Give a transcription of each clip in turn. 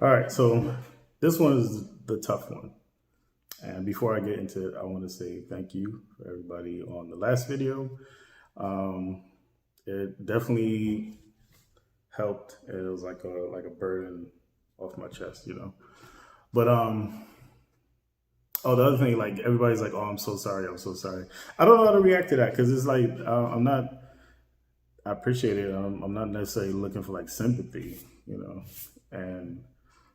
All right, so this one is the tough one. And before I get into it, I want to say thank you for everybody on the last video. Um, it definitely helped. It was like a burden off my chest, you know. But oh, the other thing, like everybody's like, "Oh, I'm so sorry, I'm so sorry." I don't know how to react to that because it's like I'm not. I appreciate it. I'm not necessarily looking for like sympathy, you know, and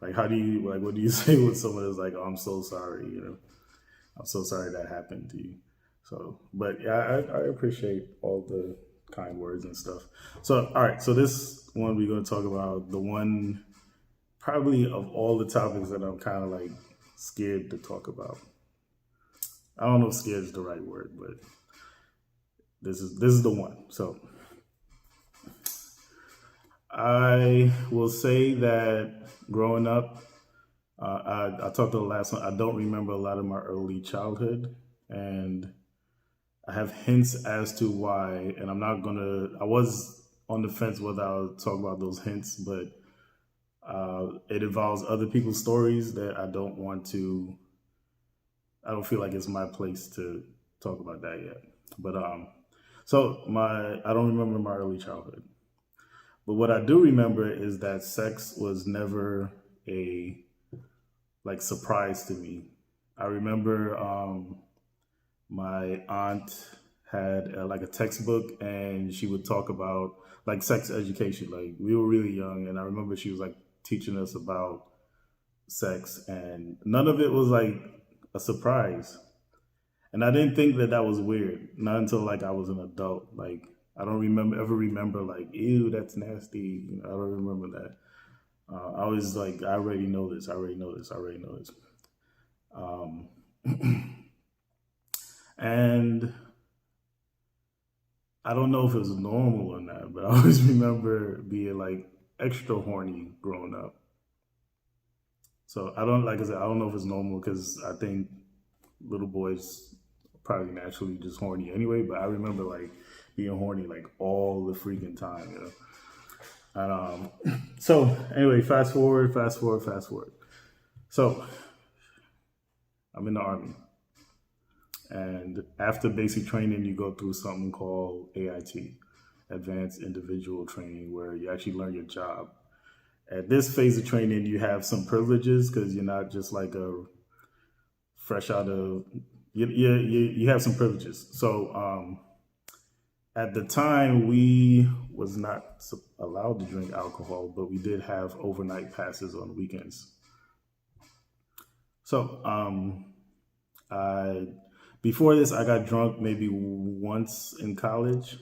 like how do you like what do you say when someone is like, "Oh, I'm so sorry," you know, "I'm so sorry that happened to you." So, but yeah, I appreciate all the kind words and stuff. So, all right, so this one we're going to talk about the one probably of all the topics that I'm kind of like scared to talk about. I don't know if scared is the right word, but this is the one. So I will say that growing up, I talked to the last one. I don't remember a lot of my early childhood, and I have hints as to why. And I'm not gonna. I was on the fence whether I'll talk about those hints, but it involves other people's stories that I don't want to. I don't feel like it's my place to talk about that yet. But so my I don't remember my early childhood. But what I do remember is that sex was never a like surprise to me. I remember my aunt had like a textbook, and she would talk about like sex education. Like we were really young, and I remember she was like teaching us about sex, and none of it was like a surprise. And I didn't think that that was weird, not until like I was an adult. Like I don't remember like, ew, that's nasty. You know, I don't remember that. I was like, I already know this. I already know this. I already know this. Um, and I don't know if it was normal or not, but I always remember being like extra horny growing up. So I don't like I said, I don't know if it's normal because I think little boys probably naturally just horny anyway. But I remember like being horny like all the freaking time, you know. And so anyway, fast forward, fast forward, fast forward. So I'm in the army, and after basic training, you go through something called AIT, Advanced Individual Training, where you actually learn your job. At this phase of training, you have some privileges because you're not just like a fresh out of you have some privileges. So at the time, we was not allowed to drink alcohol, but we did have overnight passes on weekends. So I before this, I got drunk maybe once in college,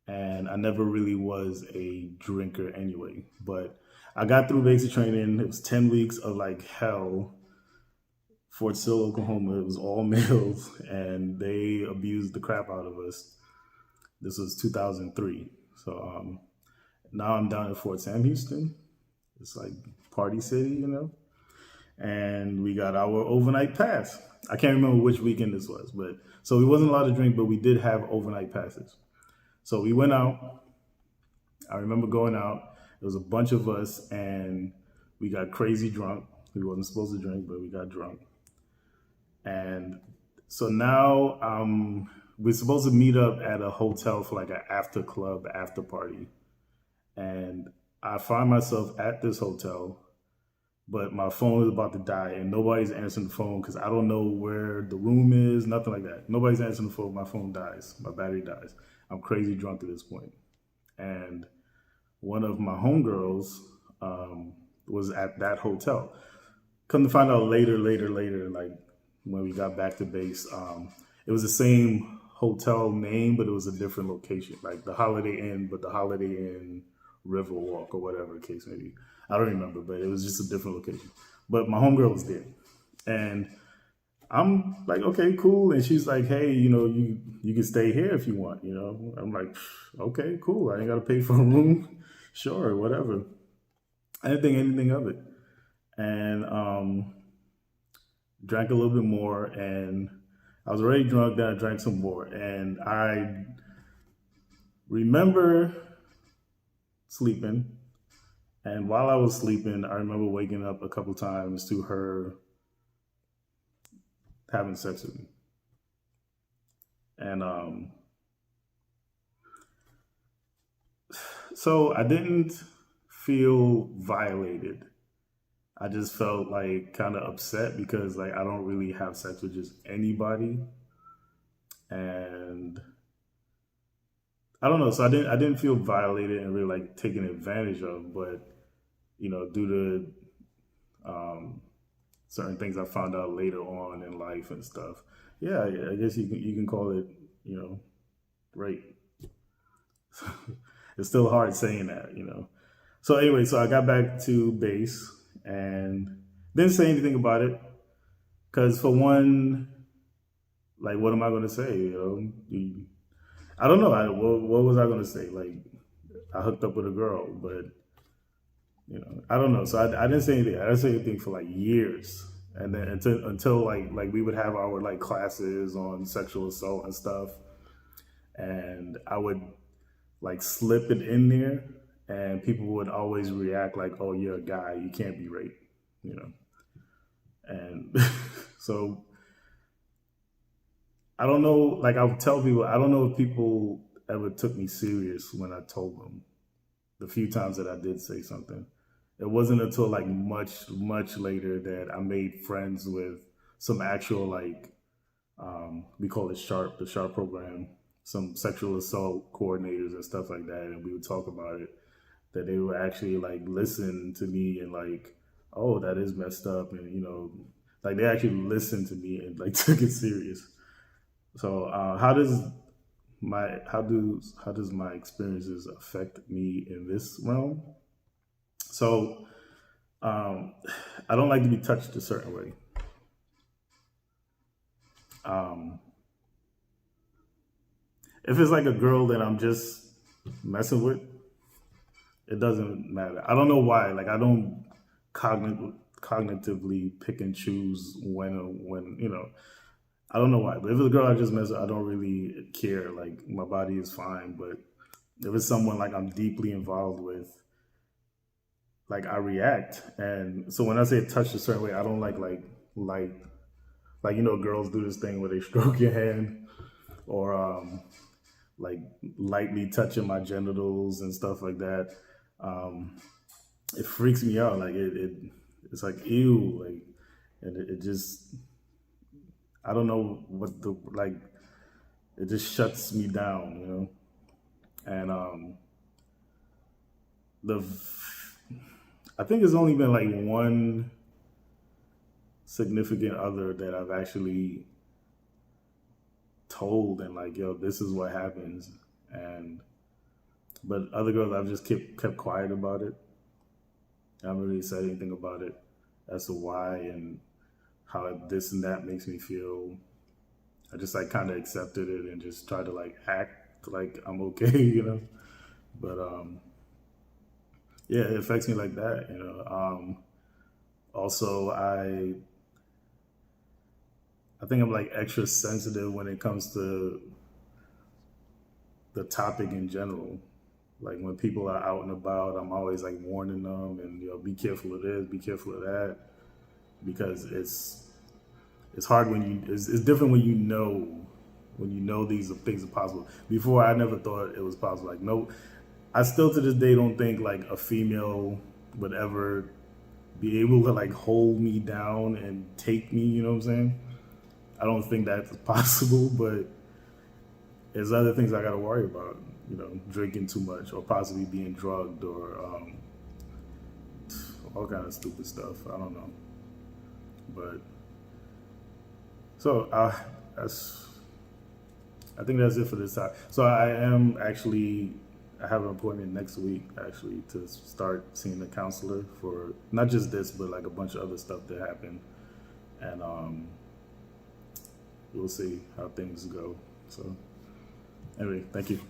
and I never really was a drinker anyway. But I got through basic training. It was 10 weeks of like hell. Fort Sill, Oklahoma. It was all males, and they abused the crap out of us. This was 2003. So now I'm down at Fort Sam Houston. It's like Party City, you know. And we got our overnight pass. I can't remember which weekend this was, but so we wasn't allowed to drink, but we did have overnight passes. So we went out. I remember going out. There was a bunch of us, and we got crazy drunk. We wasn't supposed to drink, but we got drunk. And so now we're supposed to meet up at a hotel for like an after club, after party. And I find myself at this hotel, but my phone is about to die, and nobody's answering the phone because I don't know where the room is, nothing like that. Nobody's answering the phone. My phone dies. My battery dies. I'm crazy drunk at this point. And one of my homegirls was at that hotel. Come to find out later, like when we got back to base, it was the same hotel name, but it was a different location, like the Holiday Inn, but the Holiday Inn Riverwalk or whatever the case may be. I don't remember, but it was just a different location. But my homegirl was there, and I'm like, okay, cool. And she's like, hey, you know, you can stay here if you want. You know, I'm like, okay, cool. I ain't got to pay for a room. Sure, whatever. I didn't think anything of it, and drank a little bit more, and I was already drunk. Then I drank some more, and I remember sleeping, And while I was sleeping, I remember waking up a couple times to her having sex with me. And so I didn't feel violated. I just felt like kind of upset because like I don't really have sex with just anybody, and I don't know. So I didn't feel violated and really like taken advantage of, but due to certain things I found out later on in life and stuff. Yeah, I guess you can call it rape. It's still hard saying that. So anyway, so I got back to base and didn't say anything about it because for one, like, what am I going to say? I don't know. What was I going to say? Like, I hooked up with a girl, but I don't know. So I didn't say anything. I didn't say anything for like years, and then until like we would have our like classes on sexual assault and stuff, and I would like slip it in there, and people would always react like, "Oh, you're a guy, you can't be raped," you know. And so I don't know. Like I would tell people, I don't know if people ever took me serious when I told them the few times that I did say something. It wasn't until like much later that I made friends with some actual like we call it Sharp, the Sharp program, some sexual assault coordinators and stuff like that, and we would talk about it. That they would actually like listen to me and like, oh, that is messed up, and like they actually listened to me and like took it serious. So how does my experiences affect me in this realm? So um, I don't like to be touched a certain way. Um, if it's like a girl that I'm just messing with, it doesn't matter. I don't know why. Like I don't cognitively pick and choose when. I don't know why. But if it's a girl I just mess with, I don't really care. Like my body is fine. But if it's someone like I'm deeply involved with, like I react. And so when I say touch a certain way, I don't like girls do this thing where they stroke your hand or like lightly touching my genitals and stuff like that. Um, it freaks me out. Like it's like ew. Like and it just I don't know what the like. It just shuts me down. And the I think it's only been like one significant other that I've actually told and like, yo, this is what happens. And but other girls, I've just kept quiet about it. I haven't really said anything about it as to why and how this and that makes me feel. I just like kind of accepted it and just try to like act like I'm okay. But yeah, it affects me like that. Also, I think I'm like extra sensitive when it comes to the topic in general. Like when people are out and about, I'm always like warning them and be careful of this, be careful of that, because it's hard when it's different when you know these things are possible. Before I never thought it was possible. Like no, I still to this day don't think like a female would ever be able to like hold me down and take me. You know what I'm saying? I don't think that's possible, but there's other things I got to worry about. Drinking too much or possibly being drugged or all kind of stupid stuff. I don't know, but so that's I think that's it for this time. So I have an appointment next week actually to start seeing a counselor for not just this but like a bunch of other stuff that happened, and we'll see how things go. So anyway, thank you.